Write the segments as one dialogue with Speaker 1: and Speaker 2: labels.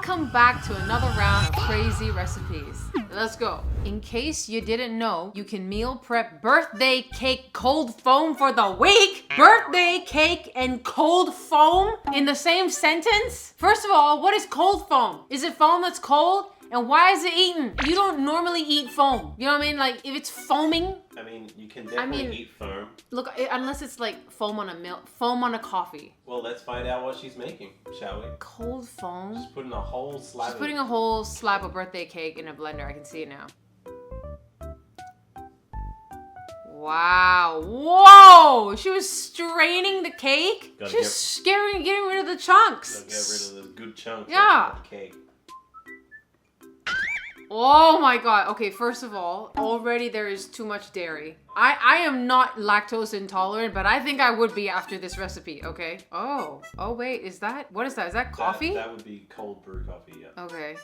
Speaker 1: Welcome back to another round of crazy recipes. Let's go. In case you didn't know, you can meal prep birthday cake cold foam for the week. Birthday cake and cold foam in the same sentence? First of all, what is cold foam? Is it foam that's cold? And why is it eaten? You don't normally eat foam. You know what I mean? Like, if it's foaming.
Speaker 2: I mean, you can definitely eat foam.
Speaker 1: Look, unless it's like foam on a milk, foam on a coffee.
Speaker 2: Well, let's find out what she's making, shall we?
Speaker 1: Cold foam?
Speaker 2: She's putting a whole slab.
Speaker 1: She's putting a whole slab of birthday cake in a blender. I can see it now. Wow. Whoa! She was straining the cake? She was getting rid of the chunks.
Speaker 2: Gotta get rid of the good chunks
Speaker 1: of
Speaker 2: the cake.
Speaker 1: Oh my god. Okay, first of all, already there is too much dairy. I am not lactose intolerant, but I think I would be after this recipe, okay? Oh wait, is that, what is that? Is that coffee?
Speaker 2: That would be cold brew coffee, yeah.
Speaker 1: Okay.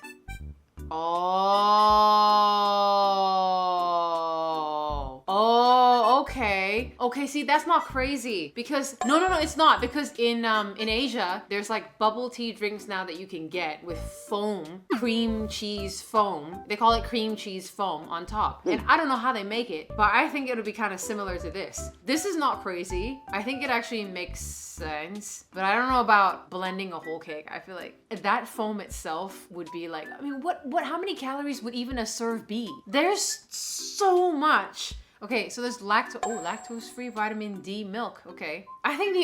Speaker 1: Oh, okay. Okay, see, that's not crazy because no, it's not, because in Asia, there's like bubble tea drinks now that you can get with foam, cream cheese foam. They call it cream cheese foam on top. And I don't know how they make it, but I think it'll be kind of similar to this. This is not crazy. I think it actually makes sense, but I don't know about blending a whole cake. I feel like that foam itself would be like, I mean, how many calories would even a serve be? There's so much. Okay, so there's lactose-free vitamin D milk. Okay. I think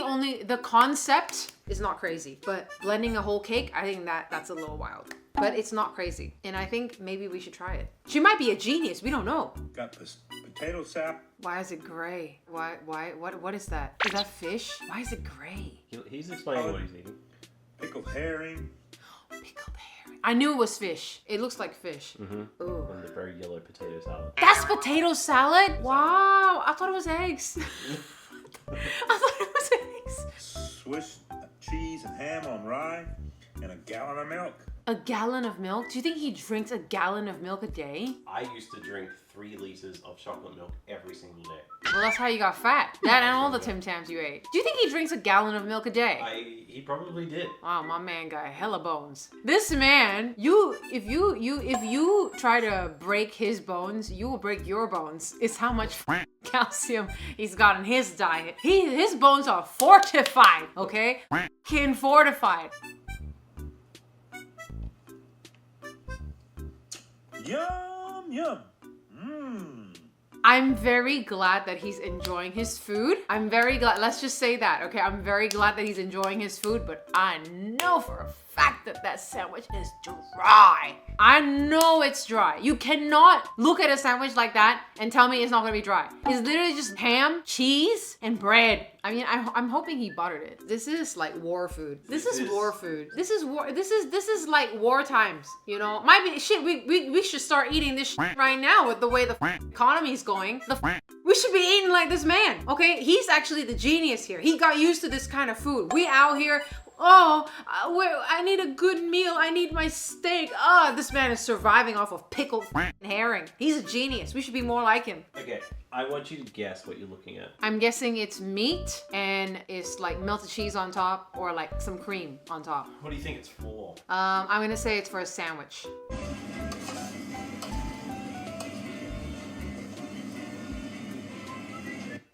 Speaker 1: the concept is not crazy, but blending a whole cake, I think that's a little wild. But it's not crazy. And I think maybe we should try it. She might be a genius, we don't know.
Speaker 3: Got this potato sap.
Speaker 1: Why is it gray? What is that? Is that fish? Why is it gray?
Speaker 2: He's explaining what he's eating.
Speaker 3: Pickled herring.
Speaker 1: Pickled herring. I knew it was fish. It looks like fish.
Speaker 2: Mm-hmm.
Speaker 1: Ooh.
Speaker 2: And the very yellow potato salad.
Speaker 1: That's potato salad? Wow. I thought it was eggs. I thought it was eggs.
Speaker 3: Swiss cheese and ham on rye. And a gallon of milk.
Speaker 1: A gallon of milk? Do you think he drinks a gallon of milk a day?
Speaker 2: I used to drink 3 liters of chocolate milk every single day.
Speaker 1: Well, that's how you got fat. That and all the Tim Tams you ate. Do you think he drinks a gallon of milk a day?
Speaker 2: He probably did.
Speaker 1: Wow, my man got hella bones. This man, if you try to break his bones, you will break your bones. It's how much calcium he's got in his diet. His bones are fortified, okay? Fortified.
Speaker 3: Yum, yum. Mmm.
Speaker 1: I'm very glad that he's enjoying his food. I'm very glad, let's just say that, okay? I'm very glad that he's enjoying his food, but I know for a fact that sandwich is dry. I know it's dry. You cannot look at a sandwich like that and tell me it's not gonna be dry. It's literally just ham, cheese, and bread. I mean, I'm hoping he buttered it. This is like war food. This is war food. This is war. This is like war times. You know, might be shit. We should start eating this shit right now with the way the economy is going. We should be eating like this man. Okay, he's actually the genius here. He got used to this kind of food. We out here. Oh, I need a good meal. I need my steak. This man is surviving off of pickled herring. He's a genius. We should be more like him.
Speaker 2: Okay, I want you to guess what you're looking at.
Speaker 1: I'm guessing it's meat and it's like melted cheese on top or like some cream on top.
Speaker 2: What do you think it's for?
Speaker 1: I'm gonna say it's for a sandwich.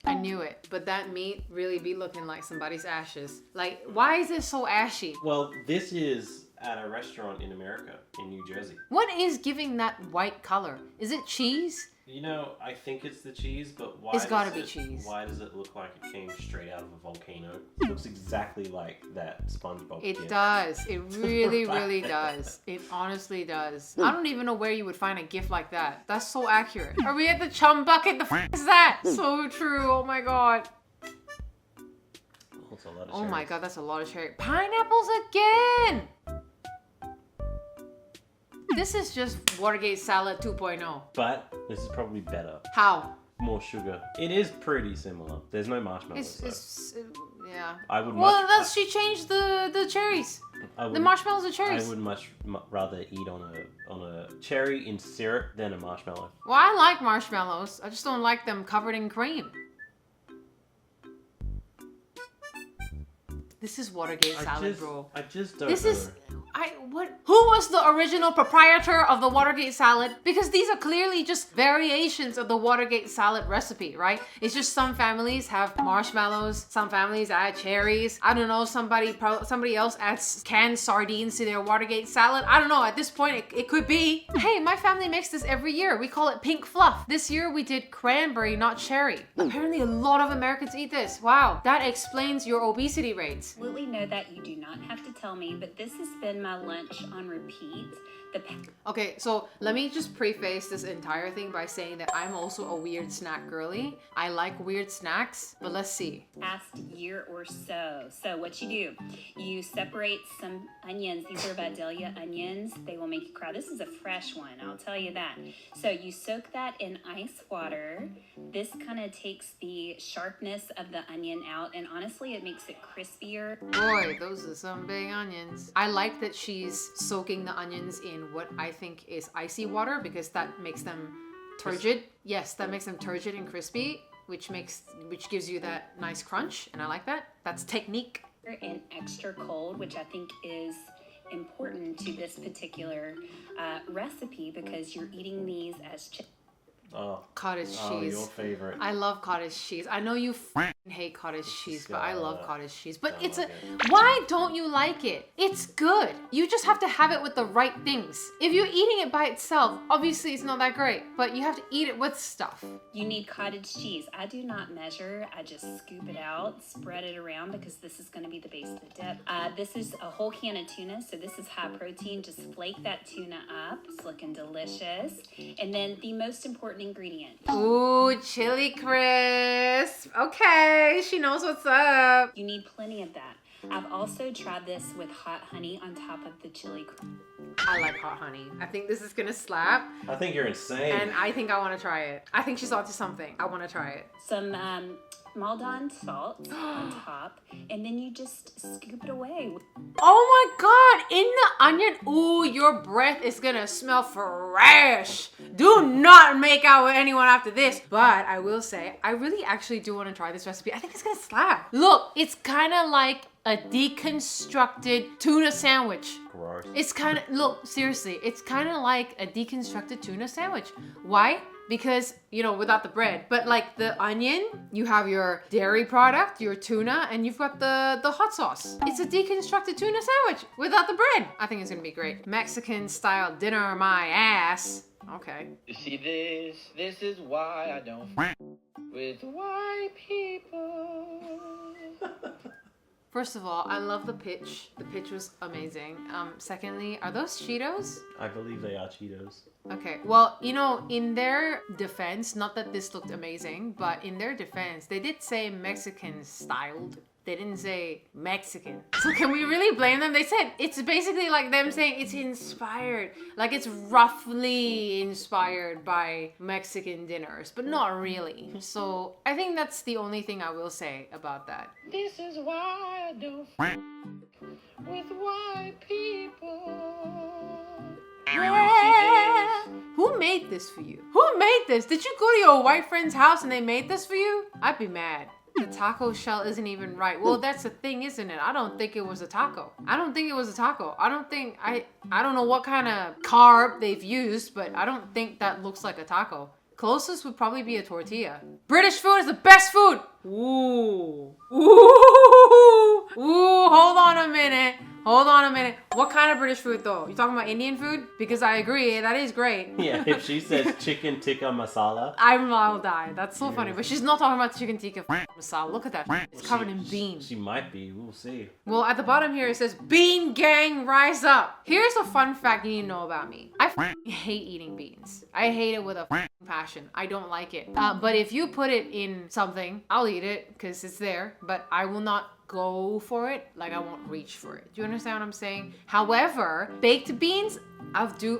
Speaker 1: I knew it, but that meat really be looking like somebody's ashes. Like, why is it so ashy?
Speaker 2: Well, this is at a restaurant in America, in New Jersey.
Speaker 1: What is giving that white color? Is it cheese?
Speaker 2: You know, I think it's the cheese, but why?
Speaker 1: It's gotta be cheese.
Speaker 2: Why does it look like it came straight out of a volcano? It looks exactly like that SpongeBob.
Speaker 1: It does. It really, really does. It honestly does. I don't even know where you would find a gift like that. That's so accurate. Are we at the chum bucket? The f is that? So true. Oh my god.
Speaker 2: That's a lot of
Speaker 1: oh my
Speaker 2: cherries.
Speaker 1: god, that's a lot of cherry. Pineapples again! This is just Watergate salad 2.0.
Speaker 2: But this is probably better.
Speaker 1: How?
Speaker 2: More sugar. It is pretty similar. There's no marshmallows.
Speaker 1: Yeah.
Speaker 2: I would
Speaker 1: she changed the cherries. The marshmallows are cherries.
Speaker 2: I would much rather eat on a cherry in syrup than a marshmallow.
Speaker 1: Well, I like marshmallows. I just don't like them covered in cream. This is Watergate salad, bro.
Speaker 2: I just don't
Speaker 1: This
Speaker 2: know.
Speaker 1: is... Who was the original proprietor of the Watergate salad? Because these are clearly just variations of the Watergate salad recipe, right? It's just some families have marshmallows, some families add cherries. I don't know, somebody else adds canned sardines to their Watergate salad. I don't know, at this point it could be. Hey, my family makes this every year. We call it pink fluff. This year we did cranberry, not cherry. Apparently a lot of Americans eat this. Wow, that explains your obesity rates.
Speaker 4: Absolutely know that you do not have to tell me, but this has been my lunch on repeat.
Speaker 1: Okay, so let me just preface this entire thing by saying that I'm also a weird snack girly. I like weird snacks, but let's see.
Speaker 4: Past year or so. So what you do, you separate some onions. These are Vidalia onions. They will make you cry. This is a fresh one, I'll tell you that. So you soak that in ice water. This kind of takes the sharpness of the onion out, and honestly, it makes it crispier.
Speaker 1: Boy, those are some big onions. I like that she's soaking the onions in what I think is icy water because that makes them turgid. Yes, that makes them turgid and crispy, which gives you that nice crunch, and I like that. That's technique.
Speaker 4: And extra cold, which I think is important to this particular recipe because you're eating these as
Speaker 1: cottage cheese.
Speaker 2: Oh, your favorite.
Speaker 1: I love cottage cheese. I know you hate cottage cheese, but I love cottage cheese. But why don't you like it? It's good. You just have to have it with the right things. If you're eating it by itself, obviously it's not that great, but you have to eat it with stuff.
Speaker 4: You need cottage cheese. I do not measure. I just scoop it out, spread it around because this is going to be the base of the dip. This is a whole can of tuna, so this is high protein. Just flake that tuna up. It's looking delicious. And then the most important ingredient.
Speaker 1: Ooh, chili crisp. Okay, she knows what's up.
Speaker 4: You need plenty of that. I've also tried this with hot honey on top of the chili.
Speaker 1: I like hot honey. I think this is gonna slap.
Speaker 2: I think you're insane.
Speaker 1: And I think I want to try it. I think she's onto something. I want to try it.
Speaker 4: Some Maldon salt on top, and then you just scoop it away.
Speaker 1: Oh my god, in the onion. Ooh, your breath is gonna smell fresh. Do not make out with anyone after this. But I will say, I really actually do want to try this recipe. I think it's gonna slap. Look, it's kind of like a deconstructed tuna sandwich.
Speaker 2: Gross.
Speaker 1: It's kind of, look, seriously, it's kind of like a deconstructed tuna sandwich. Why? Because, you know, without the bread. But like the onion, you have your dairy product, your tuna, and you've got the hot sauce. It's a deconstructed tuna sandwich without the bread. I think it's gonna be great. Mexican style dinner, my ass. Okay.
Speaker 5: You see this is why I don't with white people.
Speaker 1: First of all, I love the pitch. The pitch was amazing. Secondly, are those Cheetos?
Speaker 2: I believe they are Cheetos.
Speaker 1: Okay, well, you know, in their defense, not that this looked amazing, but in their defense, they did say Mexican styled. They didn't say Mexican. So can we really blame them? They said it's basically like them saying it's inspired. Like it's roughly inspired by Mexican dinners, but not really. So I think that's the only thing I will say about that.
Speaker 5: This is why I don't with white people.
Speaker 1: Yeah. Who made this for you? Who made this? Did you go to your white friend's house and they made this for you? I'd be mad. The taco shell isn't even right. Well, that's the thing, isn't it? I don't think it was a taco. I don't think it was a taco. I don't know what kind of carb they've used, but I don't think that looks like a taco. Closest would probably be a tortilla. British food is the best food. Ooh. Ooh. Ooh, hold on a minute. Hold on a minute. What kind of British food though? You talking about Indian food? Because I agree, that is great.
Speaker 2: Yeah, if she says chicken tikka masala.
Speaker 1: I'll die. That's so funny. But she's not talking about chicken tikka masala. Look at that. It's covered in beans.
Speaker 2: She might be. We'll see.
Speaker 1: Well, at the bottom here it says, Bean Gang, rise up. Here's a fun fact you need to know about me. I hate eating beans. I hate it with a passion. I don't like it. But if you put it in something, I'll eat it because it's there. But I will not go for it. Like I won't reach for it. Do you understand what I'm saying? However, baked beans, I do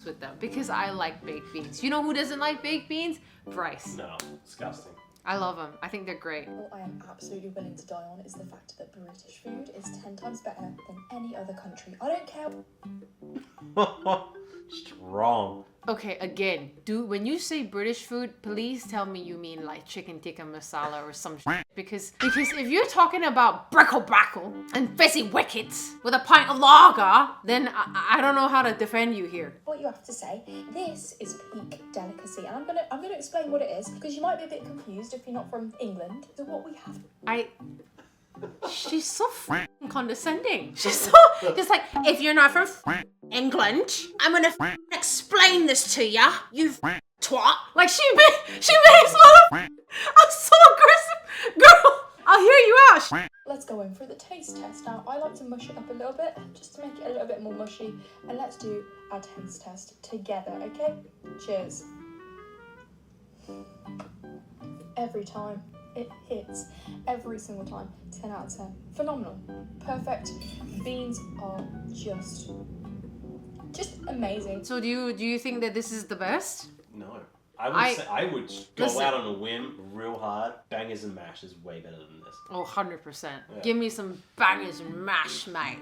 Speaker 1: with them because I like baked beans. You know who doesn't like baked beans? Bryce.
Speaker 2: No, disgusting.
Speaker 1: I love them. I think they're great.
Speaker 6: What I am absolutely willing to die on is the fact that British food is 10 times better than any other country. I don't care.
Speaker 2: Strong.
Speaker 1: Okay, again, dude, when you say British food, please tell me you mean like chicken tikka masala or some shit. Because if you're talking about brickle brackle and fizzy wickets with a pint of lager, then I don't know how to defend you here.
Speaker 6: What you have to say, this is peak delicacy, and I'm gonna explain what it is because you might be a bit confused if you're not from England. So what we have.
Speaker 1: She's so condescending. She's so just like, if you're not from England, I'm gonna explain this to ya, you twat. Like she makes fun of. I'm so aggressive, girl. I'll hear you out.
Speaker 6: Let's go in for the taste test. Now, I like to mush it up a little bit just to make it a little bit more mushy, and let's do our taste test together, okay? Cheers. Every time. It hits every single time. 10 out of 10. Phenomenal. Perfect. Beans are just amazing.
Speaker 1: So do you think that this is the best?
Speaker 2: No. I would go out on a whim real hard. Bangers and mash is way better than this.
Speaker 1: Oh, 100%. Give me some bangers and mash, mate.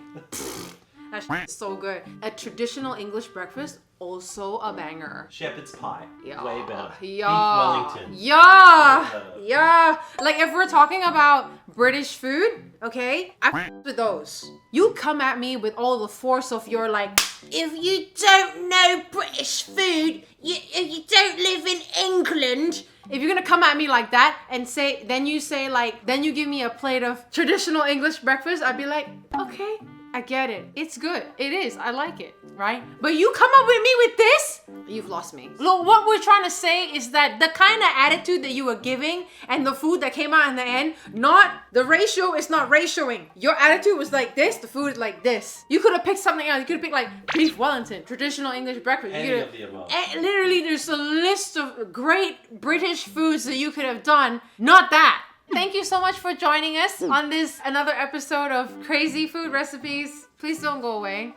Speaker 1: That shit's so good. A traditional English breakfast, also a banger.
Speaker 2: Shepherd's pie,
Speaker 1: Yeah.
Speaker 2: way better.
Speaker 1: Yeah.
Speaker 2: Beef Wellington.
Speaker 1: Yeah. Yeah. Like if we're talking about British food, okay, I f with those. You come at me with all the force of your like, if you don't know British food, if you don't live in England. If you're gonna come at me like that and then you give me a plate of traditional English breakfast, I'd be like, okay, I get it. It's good. It is. I like it, right? But you come up with me with this, you've lost me. Look, what we're trying to say is that the kind of attitude that you were giving and the food that came out in the end, the ratio is not ratioing. Your attitude was like this, the food is like this. You could have picked something else. You could have picked like beef Wellington, traditional English breakfast.
Speaker 2: Any of the above.
Speaker 1: Literally, there's a list of great British foods that you could have done. Not that. Thank you so much for joining us on another episode of Crazy Food Recipes. Please don't go away.